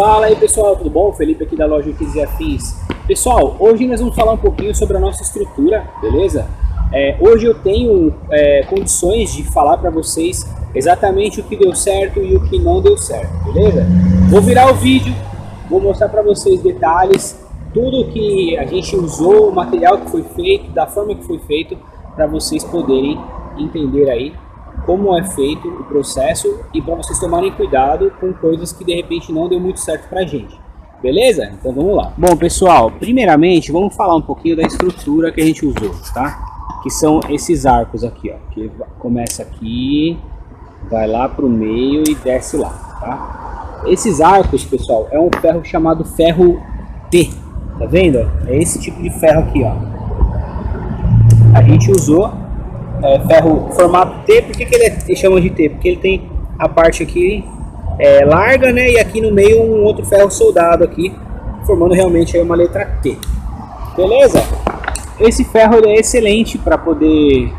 Fala aí pessoal, tudo bom? Felipe aqui da loja Kits e Afins. Pessoal, hoje nós vamos falar um pouquinho sobre a nossa estrutura, beleza? Hoje eu tenho condições de falar para vocês exatamente o que deu certo e o que não deu certo, beleza? Vou virar o vídeo, vou mostrar para vocês detalhes, tudo que a gente usou, o material que foi feito, da forma que foi feito, para vocês poderem entender aí como é feito o processo e para vocês tomarem cuidado com coisas que de repente não deu muito certo pra gente, beleza? Então vamos lá. Bom pessoal, primeiramente vamos falar um pouquinho da estrutura que a gente usou, tá? Que são esses arcos aqui, ó, que começa aqui, vai lá pro meio e desce lá, tá? Esses arcos, pessoal, é um ferro chamado ferro T, tá vendo? É esse tipo de ferro aqui, ó. A gente usou ferro formato T. Por que ele chama de T? Porque ele tem a parte aqui larga, né? E aqui no meio um outro ferro soldado aqui, formando realmente aí uma letra T. Beleza? Esse ferro ele é excelente para poder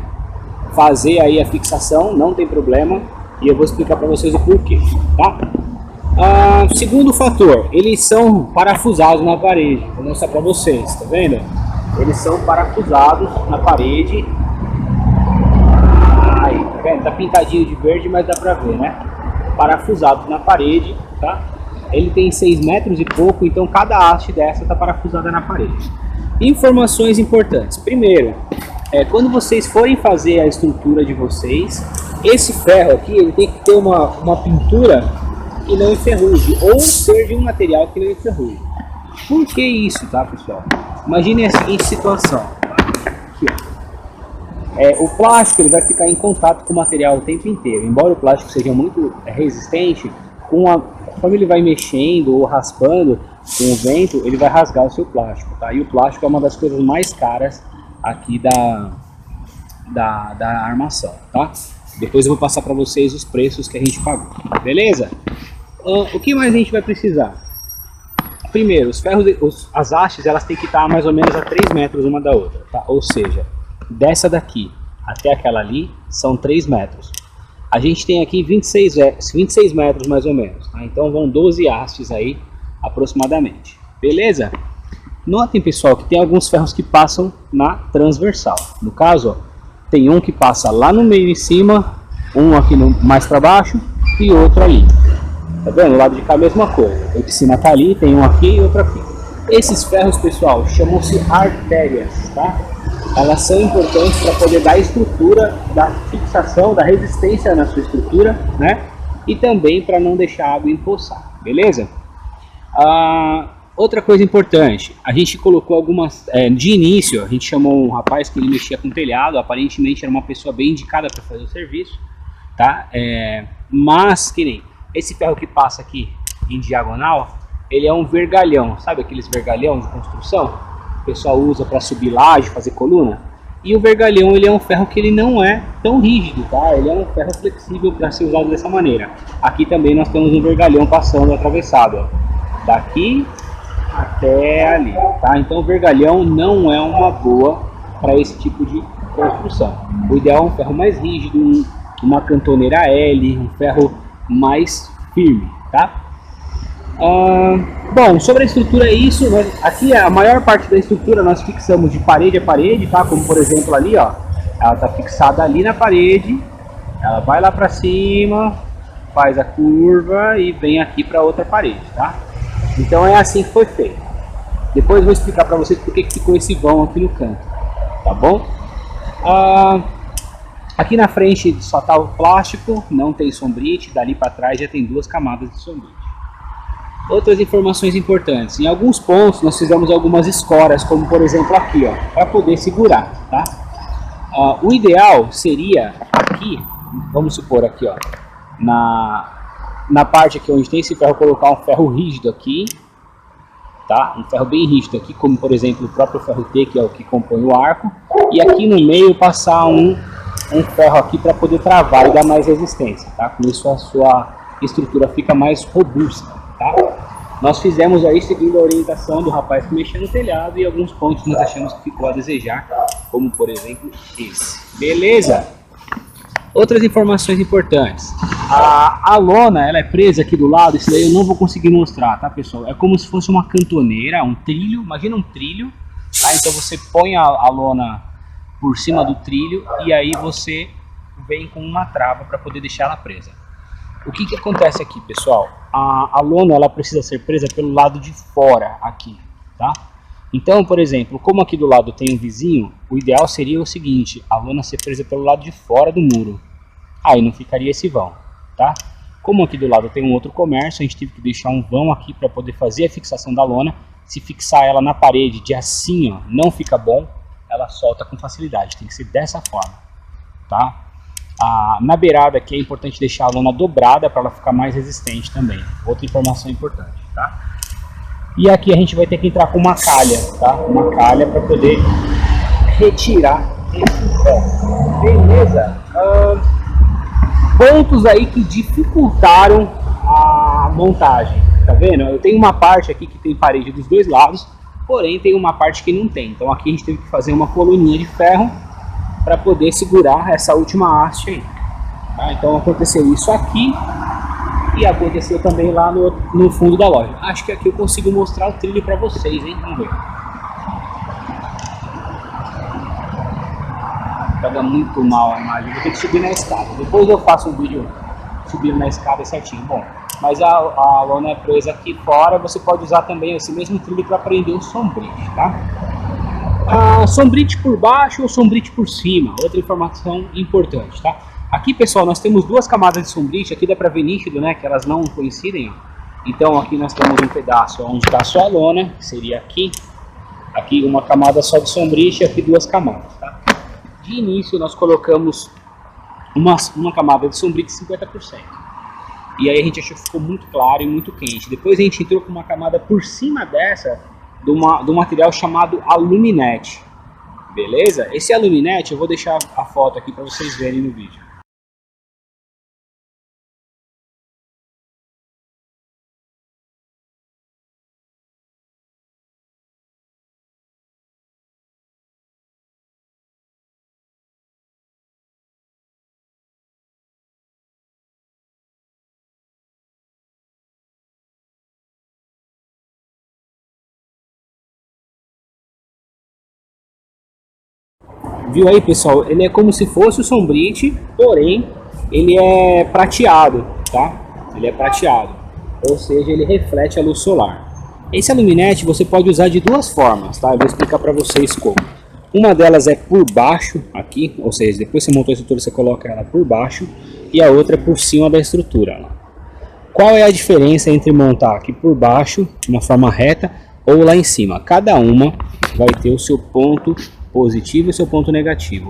fazer aí a fixação, não tem problema. E eu vou explicar para vocês o porquê, tá? Segundo fator, eles são parafusados na parede. Vou mostrar para vocês, tá vendo? Eles são parafusados na parede. Aí, tá vendo? Tá pintadinho de verde, mas dá pra ver, né? Parafusados na parede, tá? Ele tem 6 metros e pouco, então cada haste dessa tá parafusada na parede. Informações importantes. Primeiro, quando vocês forem fazer a estrutura de vocês, esse ferro aqui, ele tem que ter uma pintura que não enferruje, ou ser de um material que não enferruje. Por que isso, tá, pessoal? Imagine a seguinte situação. Aqui, ó. O plástico ele vai ficar em contato com o material o tempo inteiro. Embora o plástico seja muito resistente, conforme ele vai mexendo ou raspando com o vento, ele vai rasgar o seu plástico, tá? E o plástico é uma das coisas mais caras aqui da armação, tá? Depois eu vou passar para vocês os preços que a gente pagou, beleza? O que mais a gente vai precisar? Primeiro, os ferros, as hastes, elas têm que estar mais ou menos a 3 metros uma da outra, tá? Ou seja, dessa daqui até aquela ali são 3 metros. A gente tem aqui 26 metros mais ou menos, tá? Então vão 12 hastes aí aproximadamente, beleza? Notem, pessoal, que tem alguns ferros que passam na transversal. No caso, ó, tem um que passa lá no meio em cima, um aqui mais para baixo e outro ali. Tá vendo? O lado de cá a mesma coisa. O de cima tá ali, tem um aqui e outro aqui. Esses ferros, pessoal, chamam-se artérias, tá? Elas são importantes para poder dar estrutura, da fixação, da resistência na sua estrutura, né? E também para não deixar a água empoçar, beleza? Outra coisa importante, a gente colocou algumas... de início, a gente chamou um rapaz que ele mexia com telhado, aparentemente era uma pessoa bem indicada para fazer o serviço, tá? Mas, que nem... Esse ferro que passa aqui em diagonal, ele é um vergalhão, sabe aqueles vergalhão de construção? O pessoal usa para subir laje, fazer coluna. E o vergalhão, ele é um ferro que ele não é tão rígido, tá? Ele é um ferro flexível para ser usado dessa maneira. Aqui também nós temos um vergalhão passando atravessado, ó, daqui até ali, tá? Então o vergalhão não é uma boa para esse tipo de construção. O ideal é um ferro mais rígido, uma cantoneira L, um ferro mais firme, tá? Bom, sobre a estrutura é isso, né? Aqui a maior parte da estrutura nós fixamos de parede a parede, tá? Como por exemplo ali, ó, ela tá fixada ali na parede, ela vai lá para cima, faz a curva e vem aqui para outra parede, tá? Então é assim que foi feito. Depois eu vou explicar para vocês porque que ficou esse vão aqui no canto, tá bom? Aqui na frente só está o plástico, não tem sombrite, dali para trás já tem 2 camadas de sombrite. Outras informações importantes, em alguns pontos nós fizemos algumas escoras, como por exemplo aqui, ó, para poder segurar, tá? O ideal seria aqui, vamos supor aqui, ó, na parte aqui onde tem esse ferro, colocar um ferro rígido aqui, tá? Um ferro bem rígido aqui, como por exemplo o próprio ferro T, que é o que compõe o arco, e aqui no meio passar um ferro aqui para poder travar e dar mais resistência, tá? Com isso a sua estrutura fica mais robusta, tá? Nós fizemos aí seguindo a orientação do rapaz que mexeu no telhado e alguns pontos nós achamos que ficou a desejar, como por exemplo esse. Beleza? Outras informações importantes. A lona, ela é presa aqui do lado, isso daí eu não vou conseguir mostrar, tá, pessoal? É como se fosse uma cantoneira, um trilho, imagina um trilho, tá? Então você põe a lona por cima do trilho e aí você vem com uma trava para poder deixar ela presa. O que acontece aqui, pessoal? A lona, ela precisa ser presa pelo lado de fora aqui, tá? Então, por exemplo, como aqui do lado tem um vizinho, o ideal seria o seguinte, a lona ser presa pelo lado de fora do muro. Aí não ficaria esse vão, tá? Como aqui do lado tem um outro comércio, a gente teve que deixar um vão aqui para poder fazer a fixação da lona. Se fixar ela na parede de assim, ó, não fica bom, ela solta com facilidade, tem que ser dessa forma, tá? Na beirada aqui é importante deixar a lona dobrada para ela ficar mais resistente também, outra informação importante, tá? E aqui a gente vai ter que entrar com uma calha, tá? Uma calha para poder retirar esse vão, beleza? Pontos aí que dificultaram a montagem, tá vendo? Eu tenho uma parte aqui que tem parede dos dois lados, porém tem uma parte que não tem. Então aqui a gente teve que fazer uma coluninha de ferro para poder segurar essa última haste aí. Tá? Então aconteceu isso aqui e aconteceu também lá no fundo da loja. Acho que aqui eu consigo mostrar o trilho para vocês, hein? Vamos ver. Pega muito mal a imagem, vou ter que subir na escada. Depois eu faço um vídeo subindo na escada certinho. Bom, mas a lona é presa aqui fora, você pode usar também esse mesmo trilho para prender o sombrite, tá? Sombrite por baixo ou sombrite por cima, outra informação importante, tá? Aqui, pessoal, nós temos duas camadas de sombrite, aqui dá para ver nítido, né, que elas não coincidem, ó. Então aqui nós temos um pedaço onde está só a lona, que seria aqui uma camada só de sombrite e aqui duas camadas, tá? De início nós colocamos uma camada de sombrite de 50%. E aí a gente achou que ficou muito claro e muito quente. Depois a gente entrou com uma camada por cima dessa, do material chamado aluminete. Beleza? Esse aluminete eu vou deixar a foto aqui para vocês verem no vídeo. Viu aí, pessoal? Ele é como se fosse o sombrite, porém ele é prateado, tá? Ele é prateado, ou seja, ele reflete a luz solar. Esse aluminete você pode usar de duas formas, tá? Eu vou explicar para vocês como. Uma delas é por baixo aqui, ou seja, depois que você montou a estrutura você coloca ela por baixo, e a outra é por cima da estrutura. Qual é a diferença entre montar aqui por baixo, de uma forma reta, ou lá em cima? Cada uma vai ter o seu ponto positivo e seu ponto negativo.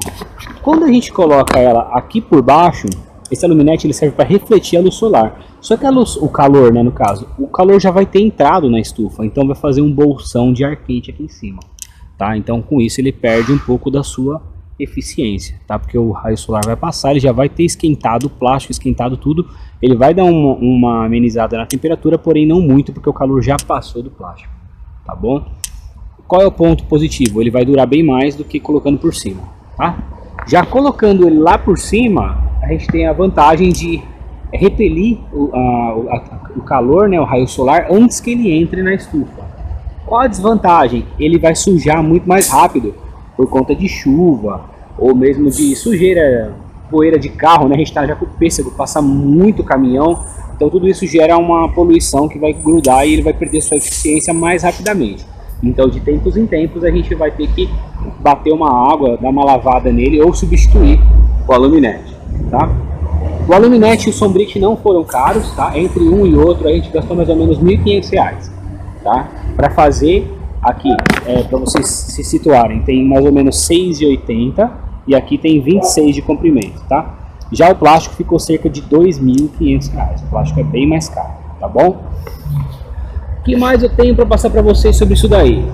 Quando a gente coloca ela aqui por baixo, esse aluminete ele serve para refletir a luz solar. Só que a luz, o calor, né, no caso, o calor já vai ter entrado na estufa, então vai fazer um bolsão de ar quente aqui em cima, tá? Então com isso ele perde um pouco da sua eficiência, tá? Porque o raio solar vai passar, ele já vai ter esquentado o plástico, esquentado tudo, ele vai dar uma amenizada na temperatura, porém não muito, porque o calor já passou do plástico, tá bom? Qual é o ponto positivo? Ele vai durar bem mais do que colocando por cima, tá? Já colocando ele lá por cima, a gente tem a vantagem de repelir o calor, né, o raio solar, antes que ele entre na estufa. Qual a desvantagem? Ele vai sujar muito mais rápido, por conta de chuva, ou mesmo de sujeira, poeira de carro, né? A gente está já com o pêssego, passa muito caminhão, então tudo isso gera uma poluição que vai grudar e ele vai perder sua eficiência mais rapidamente. Então de tempos em tempos a gente vai ter que bater uma água, dar uma lavada nele ou substituir o aluminete, tá? O aluminete e o sombrite não foram caros, tá? Entre um e outro a gente gastou mais ou menos R$ 1.500, tá? Para fazer aqui, para vocês se situarem, tem mais ou menos 6,80 e aqui tem 26 de comprimento, tá? Já o plástico ficou cerca de R$ 2.500, o plástico é bem mais caro, tá bom? O que mais eu tenho para passar para vocês sobre isso daí?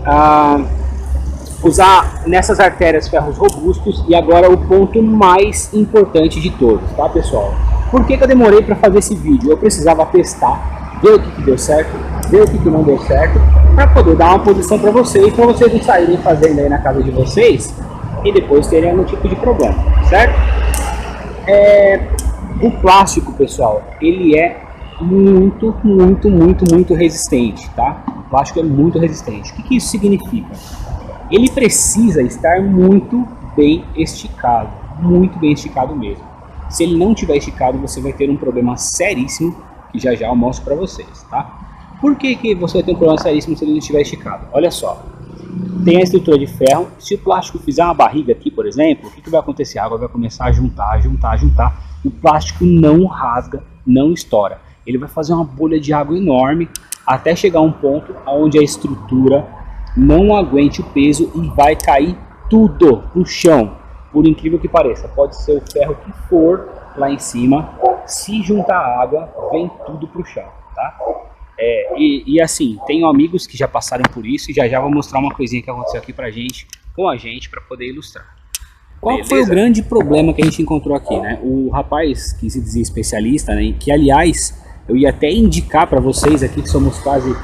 Usar nessas artérias ferros robustos e agora o ponto mais importante de todos, tá, pessoal? Por que eu demorei para fazer esse vídeo? Eu precisava testar, ver o que deu certo, ver o que não deu certo, para poder dar uma posição para vocês não saírem fazendo aí na casa de vocês e depois terem algum tipo de problema, certo? O plástico, pessoal, ele é muito resistente, tá? O plástico é muito resistente. O que isso significa? Ele precisa estar muito bem esticado mesmo. Se ele não tiver esticado, você vai ter um problema seríssimo, que já eu mostro para vocês, tá? Por que você vai ter um problema seríssimo se ele não estiver esticado? Olha só, tem a estrutura de ferro. Se o plástico fizer uma barriga aqui, por exemplo, o que vai acontecer? A água vai começar a juntar. O plástico não rasga, não estoura. Ele vai fazer uma bolha de água enorme até chegar a um ponto onde a estrutura não aguente o peso e vai cair tudo no chão. Por incrível que pareça, pode ser o ferro que for lá em cima, se juntar água, vem tudo pro chão, tá? E assim, tenho amigos que já passaram por isso e já vou mostrar uma coisinha que aconteceu aqui com a gente, para poder ilustrar. Qual foi o grande problema que a gente encontrou aqui, né? O rapaz que se dizia especialista, né, que aliás, eu ia até indicar para vocês aqui, que somos quase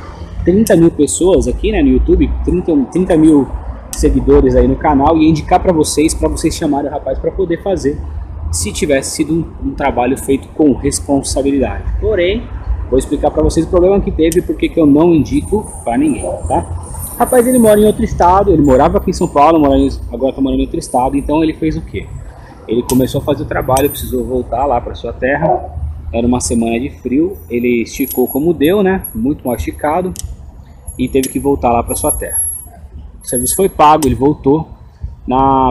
30 mil pessoas aqui, né, no YouTube, 30 mil seguidores aí no canal, e indicar para vocês chamarem o rapaz para poder fazer, se tivesse sido um trabalho feito com responsabilidade. Porém, vou explicar para vocês o problema que teve, porque que eu não indico para ninguém, tá? Rapaz, ele mora em outro estado, ele morava aqui em São Paulo, agora está morando em outro estado, então ele fez o quê? Ele começou a fazer o trabalho, precisou voltar lá para sua terra, era uma semana de frio, ele esticou como deu, né? Muito mal esticado, e teve que voltar lá para sua terra. O serviço foi pago, ele voltou.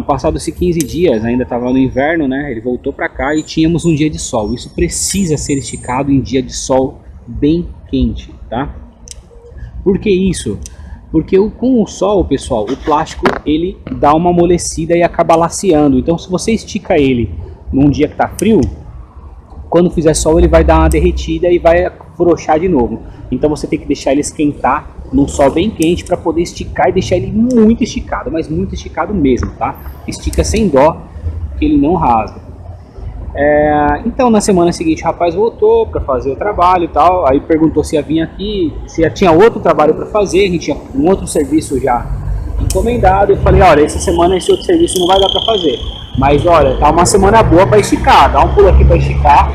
Passados-se 15 dias, ainda estava no inverno, né? Ele voltou para cá e tínhamos um dia de sol. Isso precisa ser esticado em dia de sol bem quente, tá? Por que isso? Porque com o sol, pessoal, o plástico ele dá uma amolecida e acaba laceando. Então, se você estica ele num dia que está frio, quando fizer sol ele vai dar uma derretida e vai afrouxar de novo. Então você tem que deixar ele esquentar num sol bem quente para poder esticar e deixar ele muito esticado, mas muito esticado mesmo, tá? Estica sem dó, que ele não rasga. Então na semana seguinte o rapaz voltou para fazer o trabalho e tal, aí perguntou se ia vir aqui, se tinha outro trabalho para fazer, a gente tinha um outro serviço já encomendado. Eu falei, olha, essa semana esse outro serviço não vai dar para fazer, mas olha, tá uma semana boa para esticar, dá um pulo aqui para esticar,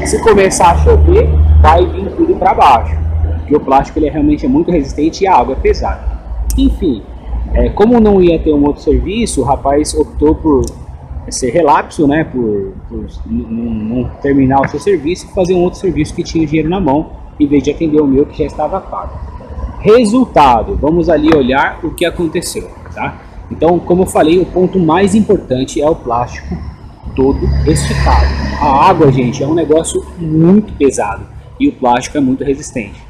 se começar a chover vai vir tudo para baixo, porque o plástico ele realmente é muito resistente e a água é pesada. Enfim, como não ia ter um outro serviço, o rapaz optou por ser relapso, né, por não terminar o seu serviço e fazer um outro serviço que tinha o dinheiro na mão, em vez de atender o meu que já estava pago. Resultado, vamos ali olhar o que aconteceu, tá? Então, como eu falei, o ponto mais importante é o plástico todo esticado. A água, gente, é um negócio muito pesado e o plástico é muito resistente.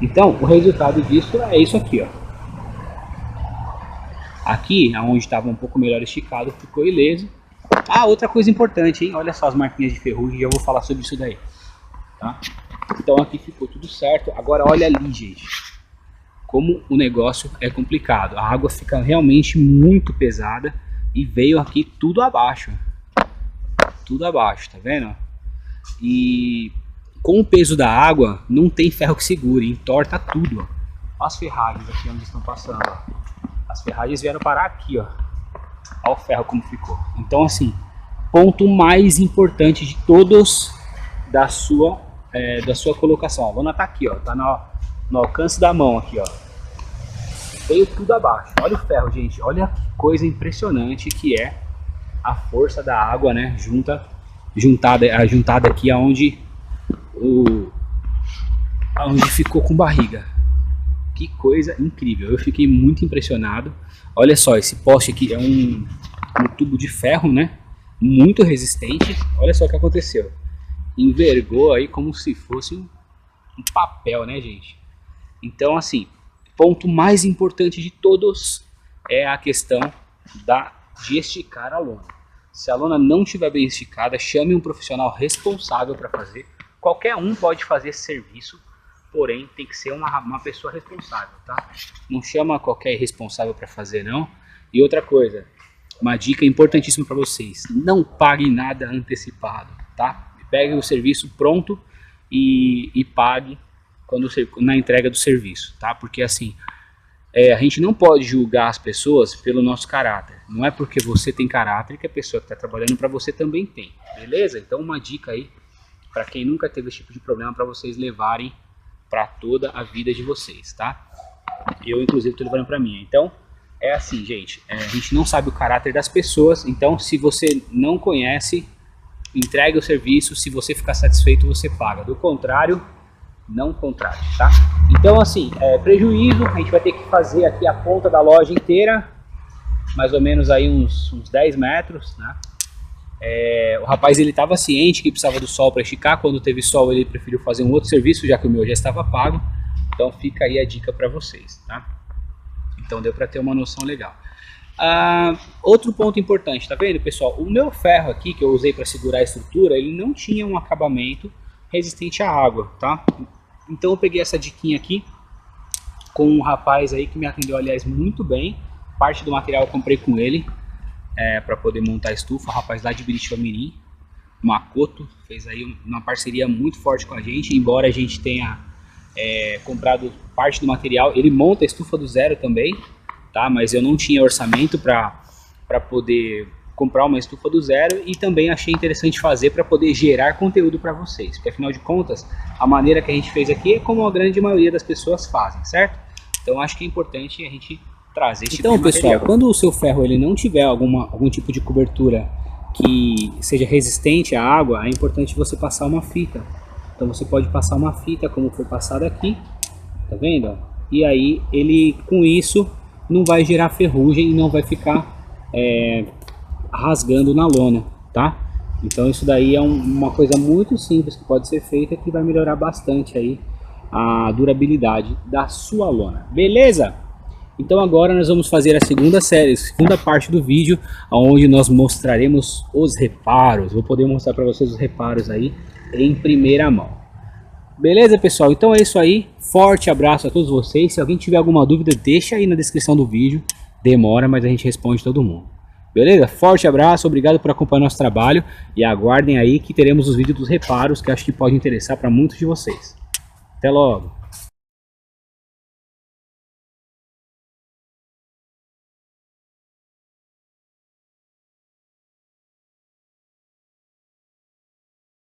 Então, o resultado disso é isso aqui, ó. Aqui, onde estava um pouco melhor esticado, ficou ileso. Outra coisa importante, hein? Olha só as marquinhas de ferrugem, já vou falar sobre isso daí, tá? Então aqui ficou tudo certo. Agora olha ali, gente, como o negócio é complicado. A água fica realmente muito pesada e veio aqui tudo abaixo, tá vendo? E com o peso da água, não tem ferro que segure, entorta tudo, ó. Olha as ferragens aqui onde estão passando, ó. As ferragens vieram parar aqui, ó. Olha o ferro como ficou. Então assim, ponto mais importante de todos da sua colocação, ó. Vou anotar aqui, ó. Tá no alcance da mão aqui, ó. Veio tudo abaixo. Olha o ferro, gente. Olha que coisa impressionante que é a força da água, né? Juntada aqui aonde ficou com barriga. Que coisa incrível. Eu fiquei muito impressionado. Olha só, esse poste aqui é um tubo de ferro, né? Muito resistente. Olha só o que aconteceu. Envergou aí como se fosse um papel, né, gente? Então, assim, ponto mais importante de todos é a questão de esticar a lona. Se a lona não estiver bem esticada, chame um profissional responsável para fazer. Qualquer um pode fazer esse serviço, porém tem que ser uma pessoa responsável, tá? Não chama qualquer responsável para fazer, não. E outra coisa, uma dica importantíssima para vocês: não pague nada antecipado, tá? Pegue o serviço pronto e pague na entrega do serviço, tá? Porque assim, a gente não pode julgar as pessoas pelo nosso caráter. Não é porque você tem caráter que a pessoa que está trabalhando para você também tem, beleza? Então uma dica aí para quem nunca teve esse tipo de problema, para vocês levarem para toda a vida de vocês, tá? Eu inclusive estou levando para mim. Então é assim, gente, a gente não sabe o caráter das pessoas, então se você não conhece, entregue o serviço, se você ficar satisfeito você paga, do contrário, não contrate, tá? Então assim, prejuízo, a gente vai ter que fazer aqui a ponta da loja inteira, mais ou menos aí uns 10 metros, né? O rapaz ele estava ciente que precisava do sol para esticar, quando teve sol ele preferiu fazer um outro serviço, já que o meu já estava pago, então fica aí a dica para vocês, tá? Então deu para ter uma noção legal. Outro ponto importante, tá vendo, pessoal? O meu ferro aqui que eu usei para segurar a estrutura, ele não tinha um acabamento resistente à água, tá? Então eu peguei essa diquinha aqui com um rapaz aí que me atendeu, aliás, muito bem. Parte do material eu comprei com ele para poder montar a estufa, o rapaz lá de Biritiba-Mirim, Makoto, fez aí uma parceria muito forte com a gente, embora a gente tenha comprado parte do material, ele monta a estufa do zero também, tá? Mas eu não tinha orçamento para poder comprar uma estufa do zero e também achei interessante fazer para poder gerar conteúdo para vocês, porque afinal de contas, a maneira que a gente fez aqui é como a grande maioria das pessoas fazem, certo? Então acho que é importante a gente trazer esse tipo de material. Pessoal, quando o seu ferro ele não tiver algum tipo de cobertura que seja resistente à água, é importante você passar uma fita. Então você pode passar uma fita como foi passado aqui, tá vendo? E aí ele com isso não vai gerar ferrugem e não vai ficar rasgando na lona, tá? Então isso daí é uma coisa muito simples que pode ser feita, que vai melhorar bastante aí a durabilidade da sua lona, beleza? Então agora nós vamos fazer a segunda parte do vídeo, onde nós mostraremos os reparos. Vou poder mostrar para vocês os reparos aí em primeira mão. Beleza, pessoal? Então é isso aí. Forte abraço a todos vocês. Se alguém tiver alguma dúvida, deixa aí na descrição do vídeo. Demora, mas a gente responde todo mundo. Beleza? Forte abraço, obrigado por acompanhar nosso trabalho. E aguardem aí que teremos os vídeos dos reparos, que acho que pode interessar para muitos de vocês. Até logo!